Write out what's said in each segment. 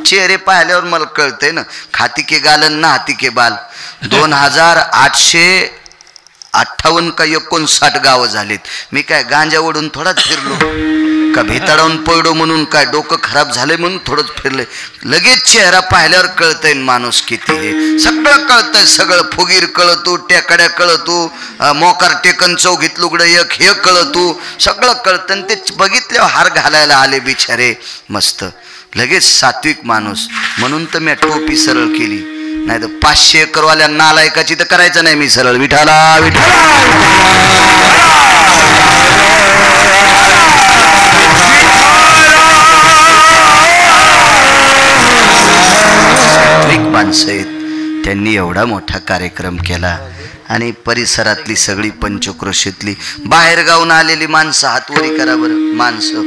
चेहरे पाहिल्यावर मला कळतंय ना, खाती के गालन ना हाती के बाल. 2858 का 59 गावं झालीत. मी काय गांजा ओढून थोडाच फिरलो का, भेताडावून पडलो म्हणून काय डोकं खराब झालंय म्हणून थोडंच फिरले. लगेच चेहरा पाहिल्यावर कळतंय माणूस किती हे. सगळं कळतंय, सगळं. फुगीर कळतो, टेकड्या कळतो, मोकार टेकन चौघीत लुगडं एक हे कळतो, सगळं कळतं. आणि ते बघितल्यावर हार घालायला आले बिचारे मस्त. लगेच सात्विक माणूस म्हणून तर मी टोपी सरळ केली, नाही तर 500 एकरवाल्या नालायकाची तर करायचं नाही मी सरळ. विठाला विठाला माणसं आहेत. त्यांनी एवढा मोठा कार्यक्रम केला आणि परिसरातली सगळी पंचक्रोशीतली बाहेरगावून आलेली माणसं हातवरी करा बरं. माणसं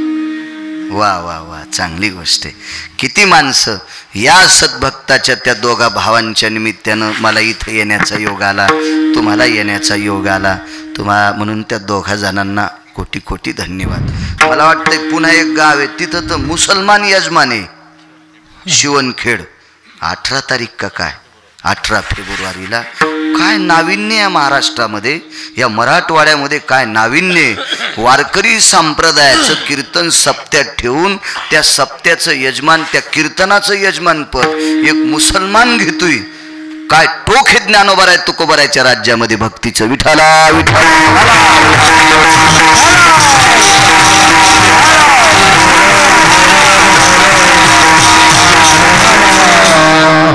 वा वा वा, चांगली गोष्ट आहे. किती माणसं. या सद्भक्ताच्या त्या दोघा भावांच्या निमित्तानं मला इथं येण्याचा योग आला, तुम्हाला येण्याचा योग आला. म्हणून त्या दोघा जणांना कोटी कोटी धन्यवाद. मला वाटतंय पुन्हा एक गाव आहे तिथं तर मुसलमान यजमान आहे, शिवणखेड. 18 तारीख का काय, 18 फेब्रुवारीला. काय नाविन्य आहे महाराष्ट्रामध्ये, या मराठवाड्यामध्ये काय नाविन्य. वारकरी संप्रदायाचं कीर्तन सप्त्यात ठेवून त्या सप्त्याचं यजमान, त्या कीर्तनाचं यजमानपद एक मुसलमान घेतोय. काय टोक हे ज्ञानोबा आहे तुकोबारायच्या राज्यामध्ये भक्तीचं. विठाला विठाला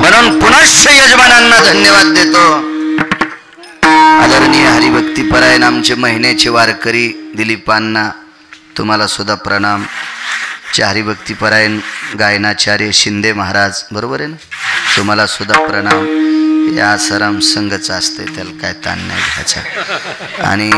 म्हणून पुनश्च यजमानांना धन्यवाद देतो. आदरणीय हरिभक्तीपरायण आमचे महिन्याचे वारकरी दिलीपांना तुम्हाला सुद्धा प्रणाम. हरिभक्तीपरायण गायनाचार्य शिंदे महाराज बरोबर आहे ना, तुम्हाला सुद्धा प्रणाम. या सराम संघच असते, त्याला काय ताण नाही घ्यायचा. आणि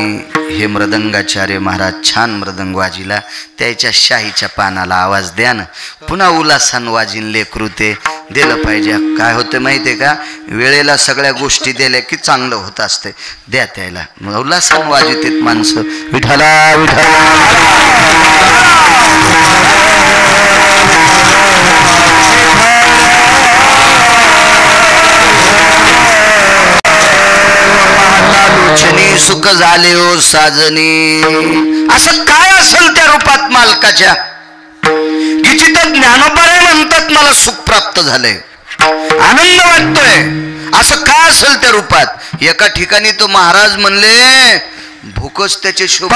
हे मृदंगाचार्य महाराज छान मृदंग वाजिला, त्याच्या शाहीच्या पानाला आवाज द्या ना. पुन्हा उल्हासान वाजिन लेकरू ते दिलं पाहिजे. काय होतं माहिती आहे का, वेळेला सगळ्या गोष्टी दिल्या की चांगलं होत असते. द्या त्याला, मग उल्हासान वाजितेत माणसं. विठाला विठाला सुख झाले हो साजनी. असं काय असेल त्या रूपात मालकाच्या की जिथं ज्ञानोबा म्हणतात मला सुख प्राप्त झालंय, आनंद वाटतोय. असं काय असेल त्या रूपात. एका ठिकाणी तो महाराज म्हणले भूकच त्याचे शुभ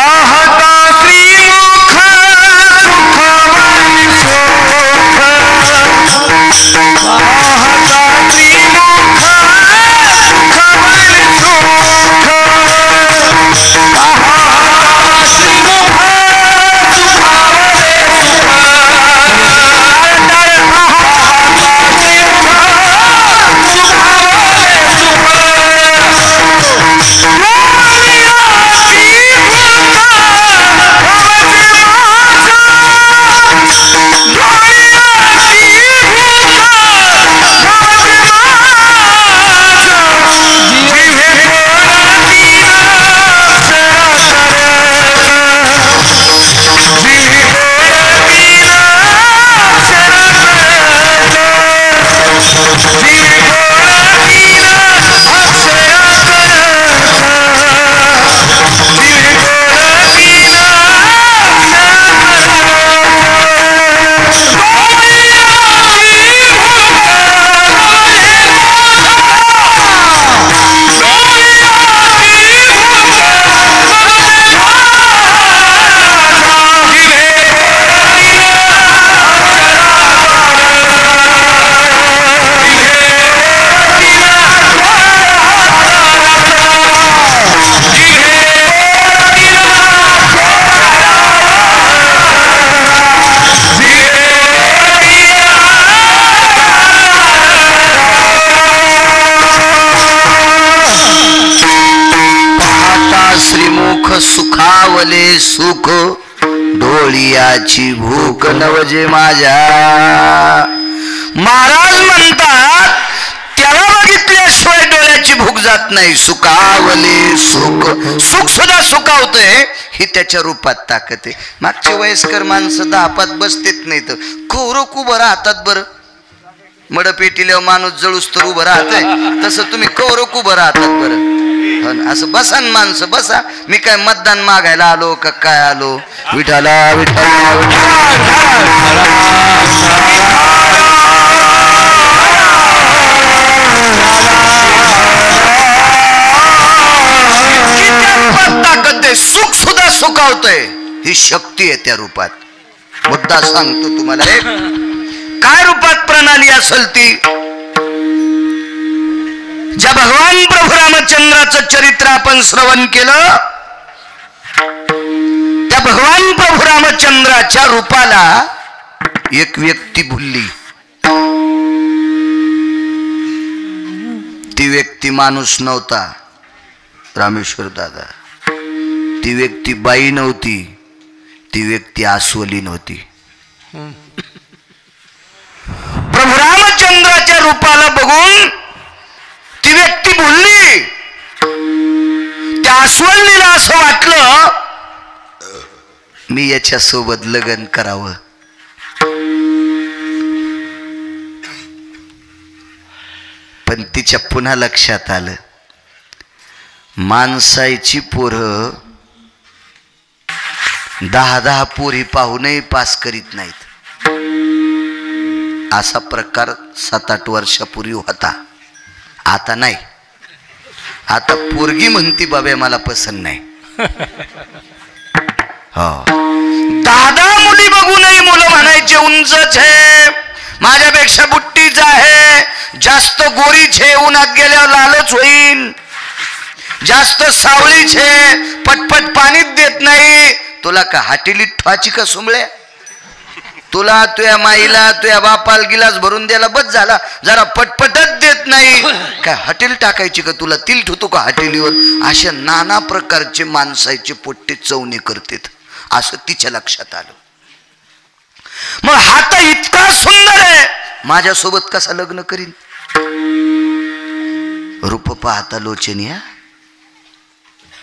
सुखावले सुख डोळियाची भूक नवजे माझ्या. महाराज म्हणतात त्याला बघितल्याशिवाय डोळ्याची भूक जात नाही. सुखावले सुख, सुख सुद्धा सुखावतंय ही त्याच्या रूपात ताकद आहे. मागचे वयस्कर माणसं 10 पात बसतेत नाही तर खोरं कुबं राहतात बरं. मड पेटीला माणूस जळूस तर उभं राहतंय, तसं तुम्ही कौरक उभं राहतात बरं. असं बसा न माणसं बसा. मी काय मतदान मागायला आलो का काय आलो? विठाला विठाला ताकद आहे, सुख सुद्धा सुखावतंय. ही शक्ती आहे त्या रूपात. मुद्दा सांगतो तुम्हाला, काय रूपात प्रणाली असेल ती. ज्या भगवान प्रभू रामचंद्राचं चरित्र आपण श्रवण केलं, त्या भगवान प्रभू रामचंद्राच्या रूपाला एक व्यक्ती भुलली. ती व्यक्ती माणूस नव्हता रामेश्वर दादा. ती व्यक्ती बाई नव्हती, ती व्यक्ती अस्वली नव्हती. प्रभू रामचंद्राच्या रूपाला बघून ती व्यक्ती भुलली. त्या अस्वलीला असं वाटलं मी याच्या सोबत लग्न करावं. पण तिच्या पुन्हा लक्षात आलं, माणसाची पोरं 10-10 पोरी पाहूनही पास करीत नाहीत. असा प्रकार 7-8 वर्षापूर्वी होता. आता नाही. आता पोरगी म्हणती बाबा मला पसंत नाही. हो, 10-10 मुली बघूनही मुलं म्हणायचे उंचच आहे, माझ्यापेक्षा बुट्टीच आहे, जास्त गोरीच आहे, उन्हात गेल्यावर लालच होईल, जास्त सावळीच आहे, पटपट पाणीच देत नाही. तुला का हाटेलीत ठवाची का सुमळे? तुला तुझ्या माईला तुझ्या बापाला गिलास भरून द्यायला बस झाला, जरा पटपटच देत नाही. काय हॉटेल टाकायची का तुला? तिल ठेवतो का हॉटेलीवर? अशा नाना प्रकारचे माणसाचे पोट्टे चवणे करतात. असं तिच्या लक्षात आलं. मग हा तर इतका सुंदर आहे, माझ्यासोबत कसा लग्न करीन? रूप पाहता लोचनिया,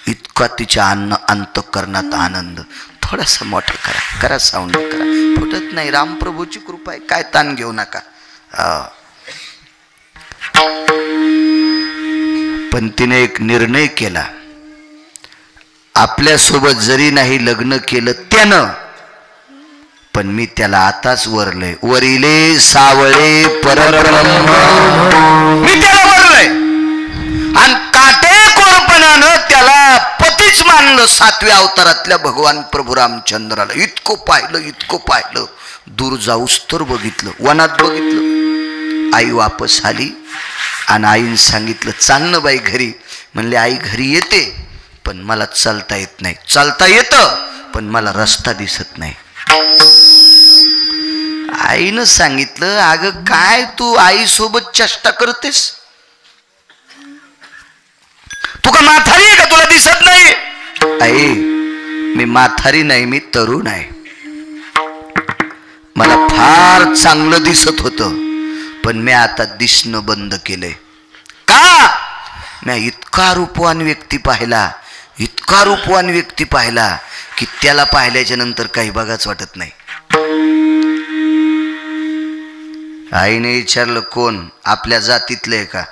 इतका तिच्या अंतःकरणात आनंद. थोडासा मोठा करा, करा साऊंड करा, फुटत नाही. रामप्रभूची कृपा आहे, काय ताण घेऊ नका. पण तिने एक निर्णय केला, आपल्यासोबत जरी नाही लग्न केलं त्यानं, पण मी त्याला आताच वरलंय. वरिले सावळे परब्रह्म, मी त्याला वरलंय. आणि काटेकोरपणानं त्याला पतीच मानलं. 7व्या अवतारातल्या भगवान प्रभू रामचंद्राला इतकं पाहिलं, इतकं पाहिलं, दूर जाऊस तर बघितलं, वनात बघितलं. आई वापस आली आणि आईने सांगितलं चालणं बाई घरी. म्हणले आई घरी येते, पण मला चालता येत नाही. चालता येतं पण मला रस्ता दिसत नाही. आईनं सांगितलं अगं काय तू आईसोबत चेष्टा करतेस? तू का म्हातारी आहे का, तुला दिसत नाही? आई मी म्हातारी नाही, मी तरुण आहे. मला फार चांगलं दिसत होतं, पण मी आता दिसणं बंद केलंय. का? मी इतका रूपवान व्यक्ती पाहिला, इतका रूपवान व्यक्ती पाहिला की त्याला पाहिल्याच्या नंतर काही बघाच वाटत नाही. आईने विचारलं कोण? आपल्या जातीतले का?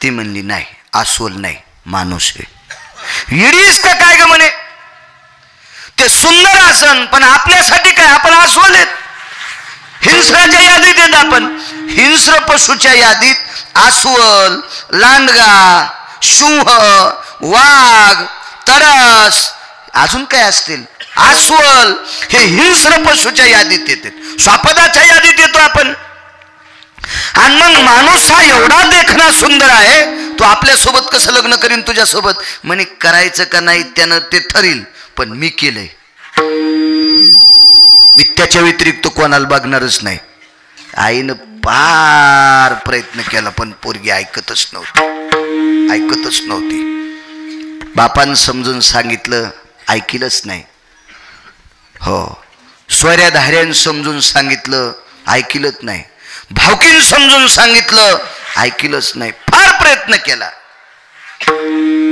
ती म्हणली नाही, अस्वल नाही, माणूस आहे. येडीस का काय ग म्हणे? ते सुंदर आसन, पण आपल्यासाठी काय? आपण अस्वल आहेत. हिंस्राच्या यादीत येत आपण. हिंस्र पशूच्या यादीत अस्वल, लांडगा, सिंह, वाघ, तरस, अजून काय असतील, अस्वल हे हिंस्र पशूच्या यादीत येतात. स्वापदाच्या यादीत येतो आपण. आणि मग माणूस हा एवढा देखणा सुंदर आहे, तो आपल्यासोबत कसं लग्न करीन तुझ्यासोबत? म्हणे करायचं का नाही त्यानं ते ठरील, पण मी केलंय. मी त्याच्या व्यतिरिक्त कोणाला बघणारच नाही. आईनं फार प्रयत्न केला, पण पोरगी ऐकतच नव्हती, ऐकतच नव्हती. बापानं समजून सांगितलं, ऐकिलंच नाही. हो, स्वऱ्या धाऱ्यानं समजून सांगितलं, ऐकिलंच नाही. भावकीन समजून सांगितलं, ऐकिलंच नाही. फार प्रयत्न केला.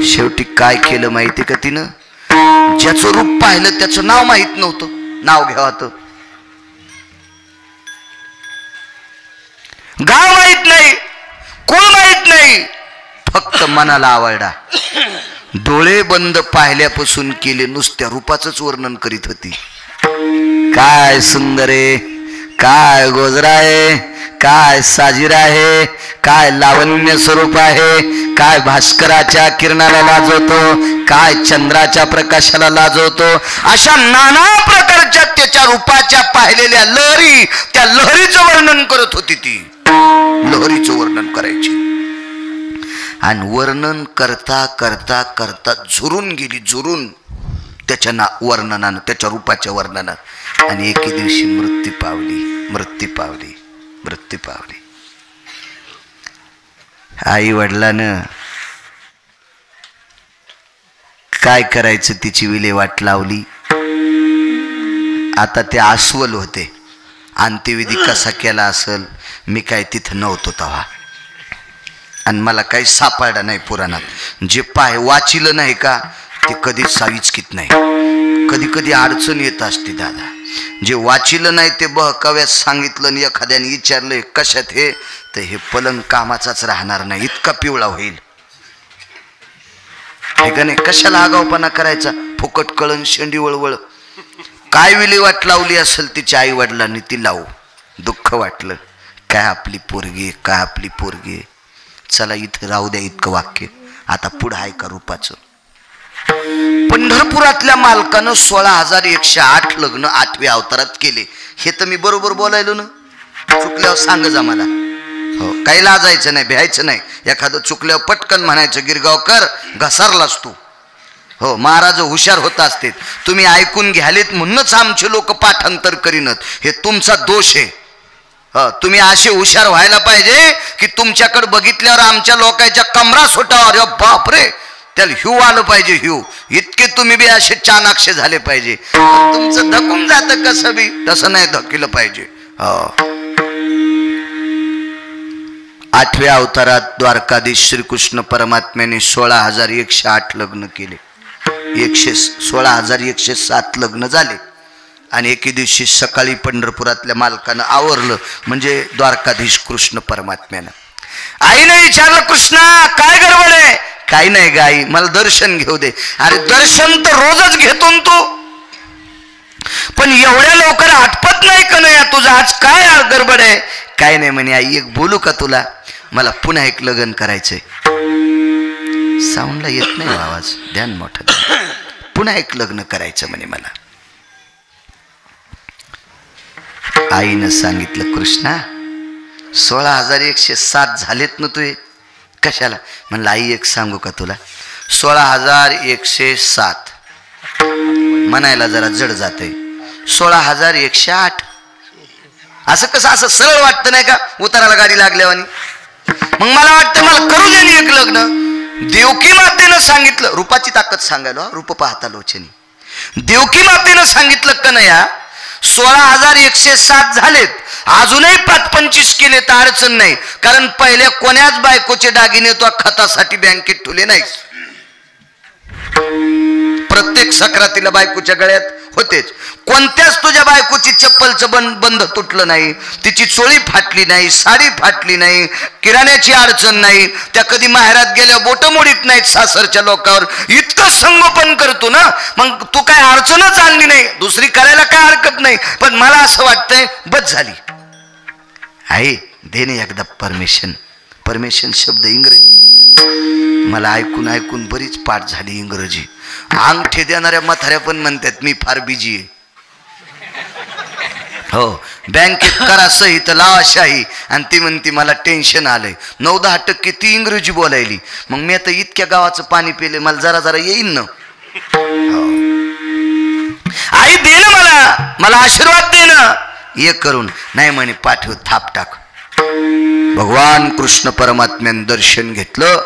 शेवटी काय केलं माहिती का तिनं? ज्याचं रूप पाहिलं त्याचं नाव माहित नव्हतं, नाव घ्यावं. गाव माहित नाही, कोण माहित नाही, फक्त मनाला आवडला. डोळे बंद पाहिल्यापासून केले नुसत्या रूपाचंच वर्णन करीत होती. काय सुंदर आहे, काय गोजरा आहे, काय साजिरा आहे, काय लावण्य स्वरूप आहे, काय भास्कराच्या किरणाला लाजवतो, काय चंद्राच्या प्रकाशाला लाजवतो. अशा नाना प्रकारच्या त्याच्या रूपाच्या पाहिलेल्या लहरी, त्या लहरीचं वर्णन करत होती ती. लहरीचं वर्णन करायची आणि वर्णन करता करता करता झुरून गेली, झुरून त्याच्या वर्णनानं, त्याच्या रूपाच्या वर्णनानं. आणि एके दिवशी मृत्यू पावली, मृत्यू पावली, मृत्यू पावली. आई वडिलानं काय करायचं तिची विल्हेवाट लावली. आता ते अस्वल होते. अंत्यविधी कसा केला असेल, मी काय तिथं नव्हतो तेव्हा आणि मला काही सापडलं नाही पुराणात. जे वाचिलं नाही का ते कधीच साविचकीत नाही. कधी कधी अडचण येत असते दादा. जे वाचिलं नाही ते बहकाव्यात सांगितलं आणि एखाद्याने विचारलं कशात हे, तर हे पलंग कामाचाच राहणार नाही, इतका पिवळा होईल. हे का नाही, कशाला आगाऊपणा करायचा, फुकट कळण शेंडी वळवळ. काय विल्हेवाट लावली असेल तिच्या आई वडिलांनी ती लावू. दुःख वाटलं, काय आपली पोरगी, काय आपली पोरगी. चला इथं राहू द्या इतकं वाक्य. आता पुढं आहे का रूपाचं. पंढरपुरातल्या मालकानं 16,108 लग्न 8व्या अवतारात केले. हे तर मी बरोबर बोलायलो ना, चुकल्यावर सांग जा मला. हो, काही लाजायचं नाही, भ्यायचं नाही. एखादं चुकल्यावर पटकन म्हणायचं गिरगावकर घसारलास तू. हो, महाराज हुशार होत असते, तुम्ही ऐकून घ्यालेत म्हणूनच आमचे लोक पाठांतर करीनत. हे तुमचा दोष आहे. तुम्ही असे हुशार व्हायला पाहिजे की तुमच्याकडे बघितल्यावर आमच्या लोकांच्या कमरा सोटावर बापरे त्याला ह्यू आलं पाहिजे, ह्यू. इतके तुम्ही बी असे चाणाक्ष झाले पाहिजे. तुमचं धकून जातं कसं बी, तसं नाही धकिलं पाहिजे. 8व्या अवतारात द्वारकाधीश श्रीकृष्ण परमात्म्याने 16,108 लग्न केले. 16,107 लग्न झाले. आणि एके दिवशी सकाळी पंढरपुरातल्या मालकानं आवरलं, म्हणजे द्वारकाधीश कृष्ण परमात्म्यानं. आईने विचारलं, कृष्णा काय गडबड आहे. काही नाही गाई, मला दर्शन घेऊ दे. अरे दर्शन तर रोजच घेतो तू, पण एवढ्या लवकर आटपत नाही का नाही तुझं, आज काय गडबड आहे. काय नाही म्हणे आई, एक बोलू का तुला, मला पुन्हा एक लग्न करायचंय. साऊंडला येत नाही आवाज, ध्यान मोठं. पुन्हा एक लग्न करायचं म्हणे मला. आईनं सांगितलं, कृष्णा 16,107 झालेत ना तुझे, कशाला. म्हणलं आई एक सांगू का तुला, 16,107 म्हणायला जरा जड जाते. 16,108 असं कसं, असं सरळ वाटतं नाही का, उताराला गाडी लागल्यावानी. मग मला वाटतं मला करू दे एक लग्न. देवकी मातेनं सांगितलं, रूपाची ताकद सांगायला, रूप पाहता लोचनी. देवकी मातेनं सांगितलं कन्हैया 16,107 झालेत, अजूनही 5-25 केले तर अडचण नाही, कारण पहिल्या कोण्याच बायकोचे दागिने तो खतासाठी बँकेत ठेवले नाहीस. प्रत्येक सक्रातीला बायकोच्या गळ्यात होतेच. कोणत्याच तुझ्या बायकोची चप्पलचं बंध तुटलं नाही, तिची चोळी फाटली नाही, साडी फाटली नाही, किराण्याची अडचण नाही. त्या कधी माहेरात गेल्या बोट मोडीत नाहीत सासरच्या लोकांवर. इतकं संगोपन करतो ना, मग तू काय अडचणच आणली नाही. दुसरी करायला काय हरकत नाही, पण मला असं वाटतंय बस झाली. आहे देणे एकदा परमिशन. परमिशन शब्द इंग्रजी, मला ऐकून ऐकून बरीच पाठ झाली इंग्रजी. अंगठे देणाऱ्या म्हाताऱ्या पण म्हणतात मी फार बिजी आहे. हो, बँकेत करा सही तर लावा शाही, आणि ती म्हणती मला टेन्शन आलंय. 9-10% ती इंग्रजी बोलायली. मग मी आता इतक्या गावाचं पाणी पिले, मला जरा जरा येईन ना. आई दे ना मला आशीर्वाद दे ना. ये करून नाही म्हणे पाठव थाप टाक. भगवान कृष्ण परमात्म्यानं दर्शन घेतलं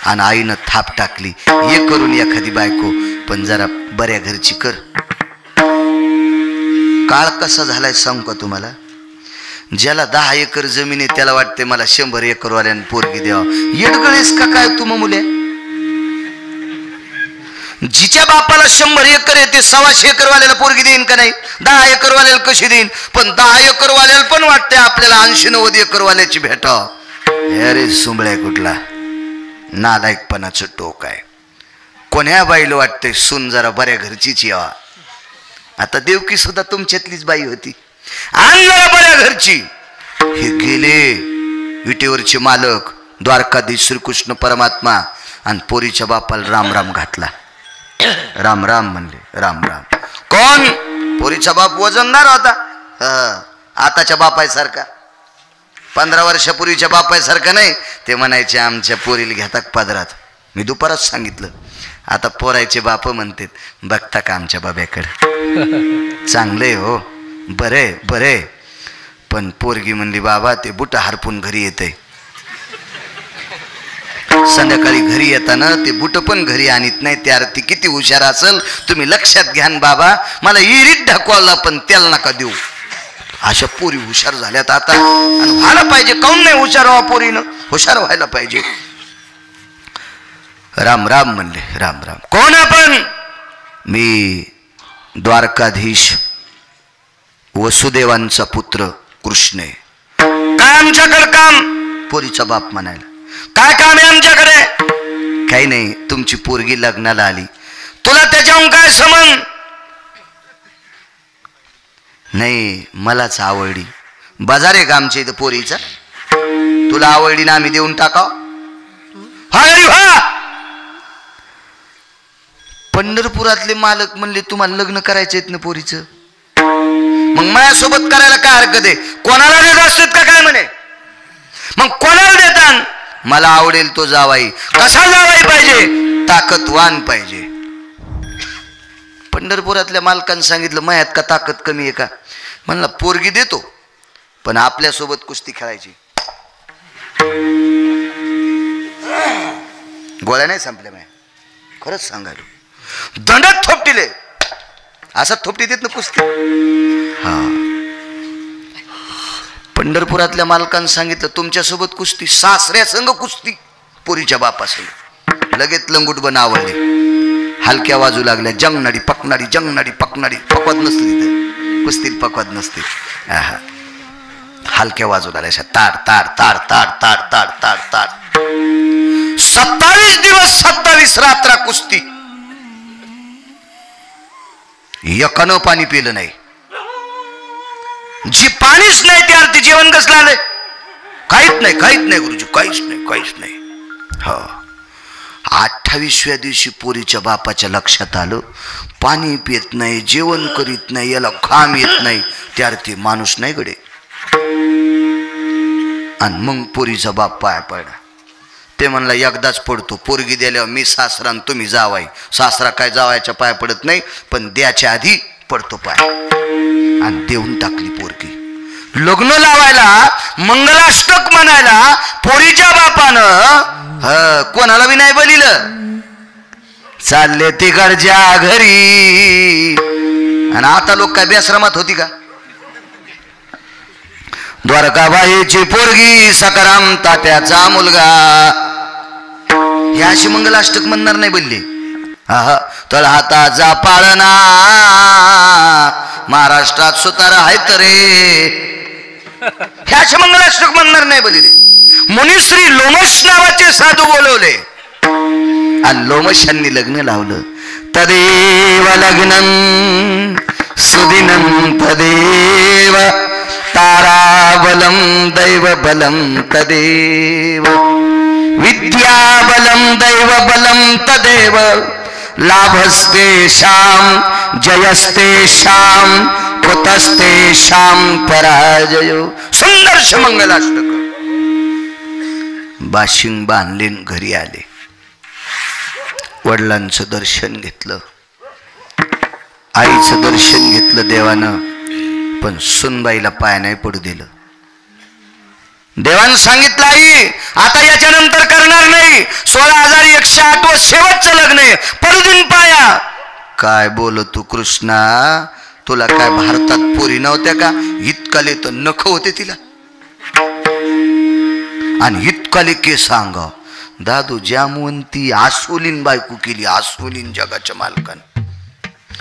आणि आईनं थाप टाकली. ये करून एखादी बायको, पण जरा बऱ्या घरची कर. काळ कसा झालाय सांगू का तुम्हाला. ज्याला 10 एकर जमीन आहे त्याला वाटते मला 100 एकरवाल्यानं पोरगी द्यावा. येडगळेस का काय तू मुले. जिच्या बापाला 100 एकर येते 125 एकर वाल्याला पोरगी देईन का नाही? 10 एकर वाल्याला कशी देईन? पण 10 एकर वाल्याला पण वाटते आपल्याला 80-90 एकर वाल्याची भेटाव. अरे सुंबळ्या कुठला नालायकपणाचं टोक आहे. कोण्या बाईला वाटतंय सून जरा बऱ्या घरचीच यावा. आता देवकी सुद्धा तुमच्यातलीच बाई होती आणि जरा बऱ्या घरची. हे गेले विटेवरचे मालक द्वारकाधीश श्रीकृष्ण परमात्मा आणि पोरीच्या बापाला राम राम घातला. राम राम म्हणले. राम राम कोण? पोरीचा बाप वजनदार होता. आताच्या बापायसारखा 15 वर्षापूर्वीच्या बापायसारखा नाही. ते म्हणायचे आमच्या पोरीला घेतात पदरात. मी दुपारच सांगितलं. आता पोरायचे बाप म्हणतात बघता का आमच्या बाब्याकडे? चांगले हो, बरे बरे. पण पोरगी म्हणली बाबा ते बुट हरपून घरी येते. संध्याकाळी घरी येताना ते बुट पण घरी आणत नाही. त्या ती किती हुशार असेल तुम्ही लक्षात घ्या बाबा. मला इरीत ढकवायला पण त्याला नका देऊ. अशा पोरी हुशार झाल्यात आता. आणि व्हायला पाहिजे. काऊन नाही हुशार व्हा? पोरीनं हुशार व्हायला पाहिजे. राम राम म्हणले. राम राम कोण आपण? मी द्वारकाधीश वसुदेवांचा पुत्र कृष्ण आहे. काय आमच्याकडे काम? पोरीचा बाप म्हणायला. काय काम आहे आमच्याकडे? काही नाही, तुमची पोरगी लग्नाला आली. तुला त्याच्याहून काय संबंध? नाही मलाच आवडली. बाजार आहे का आमच्या इथं पोरीचा? तुला आवडली ना आम्ही देऊन टाकाव. पंढरपुरातले मालक म्हणले तुम्हाला लग्न करायचे आहेत ना पोरीचं, मग माझ्यासोबत करायला काय हरकत आहे? कोणाला देत असतात का काय म्हणे? मग कोणाला देतात? मला आवडेल तो जावाई. कसा जावाई पाहिजे? ताकदवान पाहिजे. पंढरपुरातल्या मालकांनी सांगितलं मयात का ताकद कमी आहे का? म्हणला पोरगी देतो पण आपल्यासोबत कुस्ती खेळायची. गोळ्या नाही संपल्या माया, खरंच सांगायलो. दंडात थोपटिले असं थोपटी देत ना कुस्ती. हा पंढरपुरातल्या मालकांनी सांगितलं तुमच्यासोबत कुस्ती. सासऱ्या संग कुस्ती पोरीच्या बापासंग. लगेच लंगूट बन आवडले. हलक्या वाजू लागल्या. जंगनाडी पकनाडी जंगनाडी पकनाडी. पकवत नसते तिथे कुस्तीत, पकवत नसते. हलक्या बाजू लागल्या. ताड ताड ताड ताड ताड ताड ताड ताड. 27 दिवस 27 रात्रा कुस्ती. एकानं पाणी पिलं नाही. जी पाणीच नाही त्यावर ते जेवण कसलं आलंय? काहीच नाही, काहीच नाही गुरुजी, काहीच नाही, काहीच नाही. हो 28व्या दिवशी पोरीच्या बापाच्या लक्षात आलं पाणी पित नाही, जेवण करीत नाही, याला घाम येत नाही, त्यावर ते माणूस नाही गडे. आणि मग पोरीचा बाप पाया पडला. ते म्हणला एकदाच पडतो, पोरगी दिल्यावर मी सासरा आणि तुम्ही जावाई. सासरा काय जावायच्या पाया पडत नाही, पण द्याच्या आधी पडतो पाय. आणि देऊन टाकली पोरगी. लग्न लावायला मंगलाष्टक म्हणायला पोरीच्या बापानं कोणाला बी नाही बोलिलं. चालले तिकडच्या घरी. आणि आता लोक काय बेश्रमात होती का? द्वारकाबाईची पोरगी सकाराम तात्याचा मुलगा. हे अशी मंगलाष्टक म्हणणार नाही बोलले. तळ हाताचा पाळणा महाराष्ट्रात सुतार आहेत रे. हे असे मंगलाष्टक म्हणणार नाही बोलले. मुनिश्री लोमश नावाचे साधू बोलवले आणि लोमशांनी लग्न लावलं. तदेव लग्नं सुदिनं तदेव ताराबलं दैवबलं तदेव विद्याबलं दैवबलं तदेव लाभस्तेषां जयस्तेषां कुतस्तेषां पराजयो. सुंदर मंगलाष्टक. बाशिंग बांधले घरी आले. वडिलांचं दर्शन घेतलं, आईचं दर्शन घेतलं देवानं, पण सुनबाईला पाय नाही पडू दिलं. देवानं सांगितलं आई आता याच्यानंतर करणार नाही. 16,108 व शेवटचं लग्न आहे, पडू दिन पाया. काय बोलतो कृष्णा? तुला काय भारतात पोरी नव्हत्या का? इतकाले तर नख होते तिला आणि इतकाले के सांग. दादू जामवंती आसोलीन बायको केली, आसोलीन जगाच्या मालकान.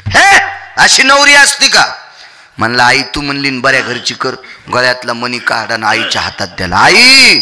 हे अशी नवरी असती का? म्हणला आई तू म्हणली बऱ्या घरची कर, गळ्यातला मणी काढा आईच्या हातात द्याला. आई